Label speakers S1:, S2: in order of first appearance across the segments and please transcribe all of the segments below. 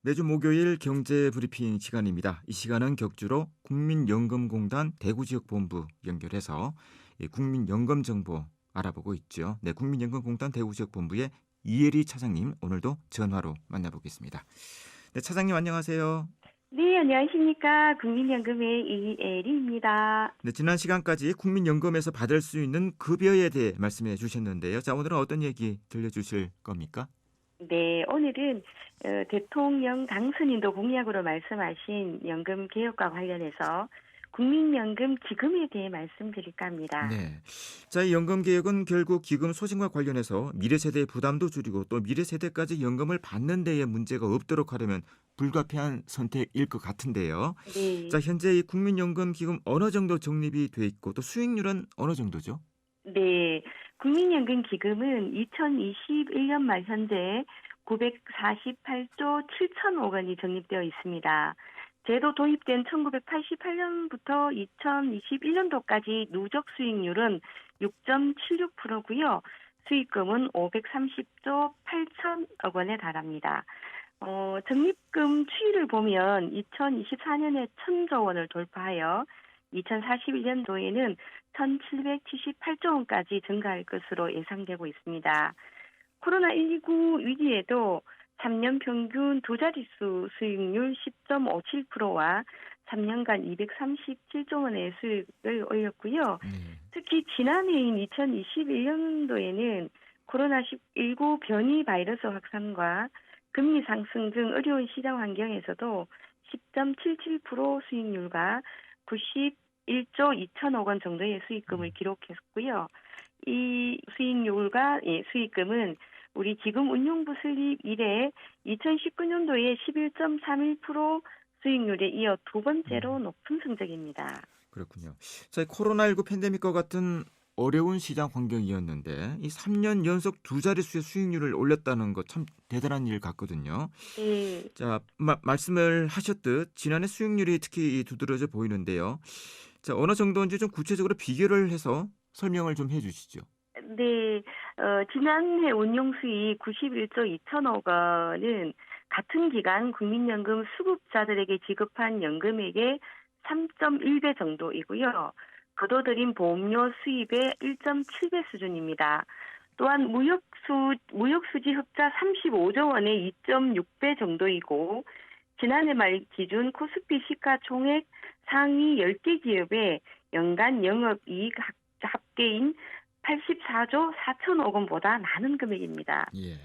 S1: 매주 목요일 경제 브리핑 시간입니다. 이 시간은 격주로 국민연금공단 대구지역본부 연결해서 국민연금 정보 알아보고 있죠. 네, 국민연금공단 대구지역본부의 이혜리 차장님 오늘도 전화로 만나보겠습니다. 네, 차장님 안녕하세요.
S2: 네, 안녕하십니까. 국민연금의 이애리입니다.
S1: 네, 지난 시간까지 국민연금에서 받을 수 있는 급여에 대해 말씀해 주셨는데요. 자, 오늘은 어떤 얘기 들려주실 겁니까?
S2: 네, 오늘은 대통령 당선인도 공약으로 말씀하신 연금 개혁과 관련해서 국민연금 기금에 대해 말씀드릴까 합니다.
S1: 네. 자, 이 연금 개혁은 결국 기금 소진과 관련해서 미래 세대의 부담도 줄이고 또 미래 세대까지 연금을 받는 데에 문제가 없도록 하려면 불가피한 선택일 것 같은데요. 자,
S2: 네,
S1: 현재 이 국민연금 기금 어느 정도 적립이 돼 있고 또 수익률은 어느 정도죠?
S2: 네. 국민연금 기금은 2021년 말 현재 948조 7천억 원이 적립되어 있습니다. 제도 도입된 1988년부터 2021년도까지 누적 수익률은 6.76%고요. 수익금은 530조 8천억 원에 달합니다. 적립금 추이를 보면 2024년에 1,000조 원을 돌파하여 2041년도에는 1,778조 원까지 증가할 것으로 예상되고 있습니다. 코로나19 위기에도 3년 평균 두 자릿수 수익률 10.57%와 3년간 237조 원의 수익을 올렸고요.
S1: 네.
S2: 특히 지난해인 2021년도에는 코로나19 변이 바이러스 확산과 금리 상승 등 어려운 시장 환경에서도 10.77% 수익률과 91조 2천억 원 정도의 수익금을 기록했고요. 이 수익금은 우리 기금 운용부 설립 이래 2019년도에 11.31% 수익률에 이어 두 번째로
S1: 음,
S2: 높은 성적입니다.
S1: 그렇군요. 자, 코로나19 팬데믹과 같은 어려운 시장 환경이었는데 이 3년 연속 두 자릿수의 수익률을 올렸다는 거 참 대단한 일 같거든요.
S2: 네.
S1: 자, 말씀을 하셨듯 지난해 수익률이 특히 두드러져 보이는데요. 자, 어느 정도인지 좀 구체적으로 비교를 해서 설명을 좀 해주시죠.
S2: 네, 지난해 운용 수익 91조 2천억 원은 같은 기간 국민연금 수급자들에게 지급한 연금액의 3.1배 정도이고요. 거둬들인 보험료 수입의 1.7배 수준입니다. 또한 무역수지 흑자 35조 원의 2.6배 정도이고, 지난해 말 기준 코스피 시가 총액 상위 10개 기업의 연간 영업이익 합계인 84조 4천억 원보다 많은 금액입니다.
S1: 예.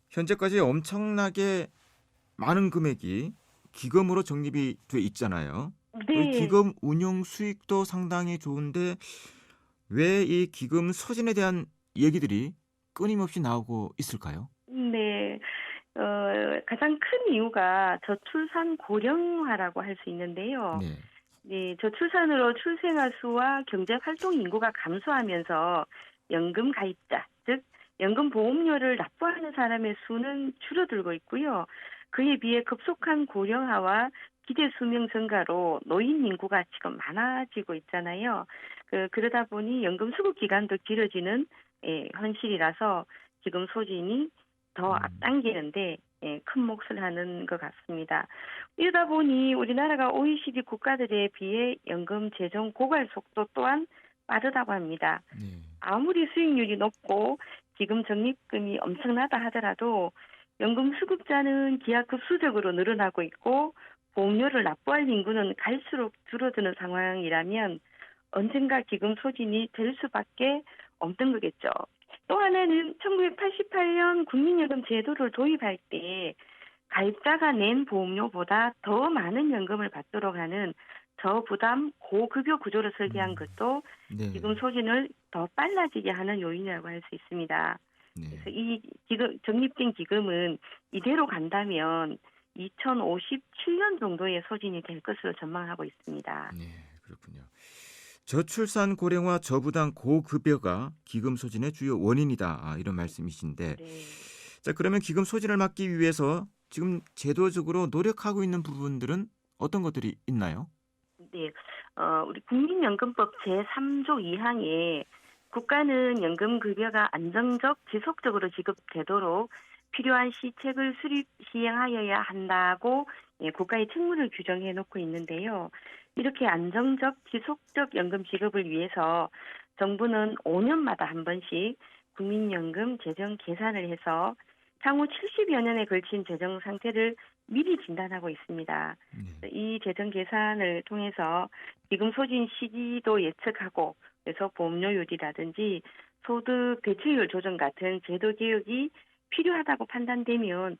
S1: 현재까지 엄청나게 많은 금액이 기금으로 적립이 돼 있잖아요. 또 이
S2: 네,
S1: 기금 운용 수익도 상당히 좋은데 왜 이 기금 소진에 대한 얘기들이 끊임없이 나오고 있을까요?
S2: 네. 가장 큰 이유가 저출산 고령화라고 할 수 있는데요.
S1: 네.
S2: 네, 저출산으로 출생아 수와 경제 활동 인구가 감소하면서 연금 가입자, 즉 연금 보험료를 납부하는 사람의 수는 줄어들고 있고요. 그에 비해 급속한 고령화와 기대 수명 증가로 노인 인구가 지금 많아지고 있잖아요. 그러다 보니 연금 수급 기간도 길어지는 현실이라서 지금 소진이 더
S1: 음,
S2: 앞당기는데 큰 몫을 하는 것 같습니다. 이러다 보니 우리나라가 OECD 국가들에 비해 연금 재정 고갈 속도 또한 빠르다고 합니다.
S1: 네.
S2: 아무리 수익률이 높고 기금 적립금이 엄청나다 하더라도 연금 수급자는 기하급수적으로 늘어나고 있고 보험료를 납부할 인구는 갈수록 줄어드는 상황이라면 언젠가 기금 소진이 될 수밖에 없는 거겠죠. 또 하나는 1988년 국민연금 제도를 도입할 때 가입자가 낸 보험료보다 더 많은 연금을 받도록 하는 저부담 고급여 구조를 설계한
S1: 음,
S2: 것도 기금
S1: 네.
S2: 소진을 더 빨라지게 하는 요인이라고 할 수 있습니다. 그래서
S1: 네.
S2: 이 적립된 기금은 이대로 간다면 2057년 정도에 소진이 될 것으로 전망하고 있습니다.
S1: 네. 그렇군요. 저출산 고령화 저부담 고급여가 기금 소진의 주요 원인이다. 이런 말씀이신데
S2: 네.
S1: 자, 그러면 기금 소진을 막기 위해서 지금 제도적으로 노력하고 있는 부분들은 어떤 것들이 있나요?
S2: 네, 우리 국민연금법 제3조 2항에 국가는 연금급여가 안정적, 지속적으로 지급되도록 필요한 시책을 수립 시행하여야 한다고 국가의 책무를 규정해 놓고 있는데요. 이렇게 안정적 지속적 연금 지급을 위해서 정부는 5년마다 한 번씩 국민연금 재정 계산을 해서 향후 70여 년에 걸친 재정 상태를 미리 진단하고 있습니다.
S1: 네.
S2: 이 재정 계산을 통해서 지금 소진 시기도 예측하고 그래서 보험료율이라든지 소득 대체율 조정 같은 제도 개혁이 필요하다고 판단되면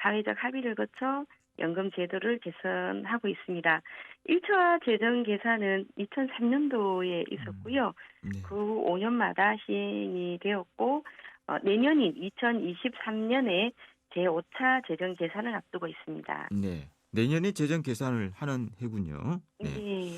S2: 사회적 합의를 거쳐 연금 제도를 개선하고 있습니다. 1차 재정 계산은 2003년도에 있었고요.
S1: 네.
S2: 그 5년마다 시행이 되었고 내년인 2023년에 제5차 재정 계산을 앞두고 있습니다.
S1: 네. 내년에 재정 계산을 하는 해군요. 네.
S2: 네,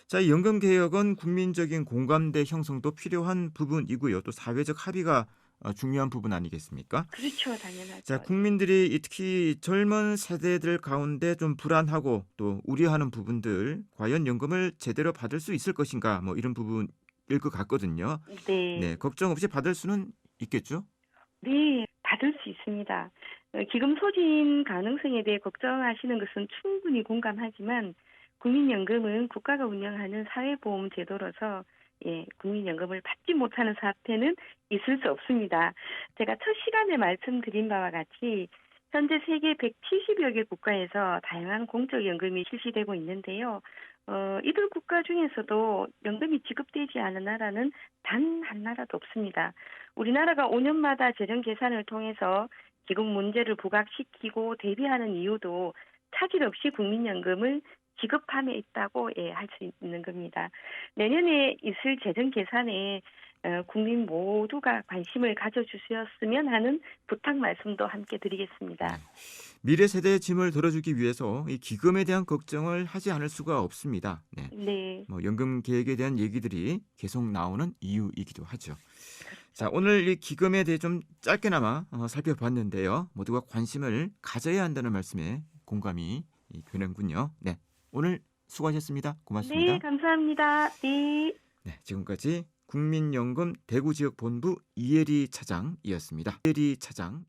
S1: 자, 이 연금 개혁은 국민적인 공감대 형성도 필요한 부분이고요. 또 사회적 합의가 중요한 부분 아니겠습니까?
S2: 그렇죠.
S1: 자,
S2: 당연하죠.
S1: 국민들이 특히 젊은 세대들 가운데 좀 불안하고 또 우려하는 부분들, 과연 연금을 제대로 받을 수 있을 것인가, 뭐 이런 부분일 것 같거든요.
S2: 네.
S1: 네, 걱정 없이 받을 수는 있겠죠?
S2: 네, 받을 수 있습니다. 기금 소진 가능성에 대해 걱정하시는 것은 충분히 공감하지만 국민연금은 국가가 운영하는 사회보험 제도로서 국민연금을 받지 못하는 사태는 있을 수 없습니다. 제가 첫 시간에 말씀드린 바와 같이 현재 세계 170여 개 국가에서 다양한 공적연금이 실시되고 있는데요. 이들 국가 중에서도 연금이 지급되지 않은 나라는 단 한 나라도 없습니다. 우리나라가 5년마다 재정 계산을 통해서 기금 문제를 부각시키고 대비하는 이유도 차질 없이 국민연금을 지급함에 있다고 할 수 있는 겁니다. 내년에 있을 재정 계산에 국민 모두가 관심을 가져주셨으면 하는 부탁 말씀도 함께 드리겠습니다.
S1: 미래 세대의 짐을 덜어주기 위해서 이 기금에 대한 걱정을 하지 않을 수가 없습니다. 네.
S2: 네.
S1: 뭐 연금 계획에 대한 얘기들이 계속 나오는 이유이기도 하죠. 자, 오늘 이 기금에 대해 좀 짧게나마 살펴봤는데요. 모두가 관심을 가져야 한다는 말씀에 공감이 되는군요. 네, 오늘 수고하셨습니다. 고맙습니다.
S2: 네, 감사합니다. 네.
S1: 네, 지금까지 국민연금 대구지역본부 이혜리 차장이었습니다. 이혜리 차장.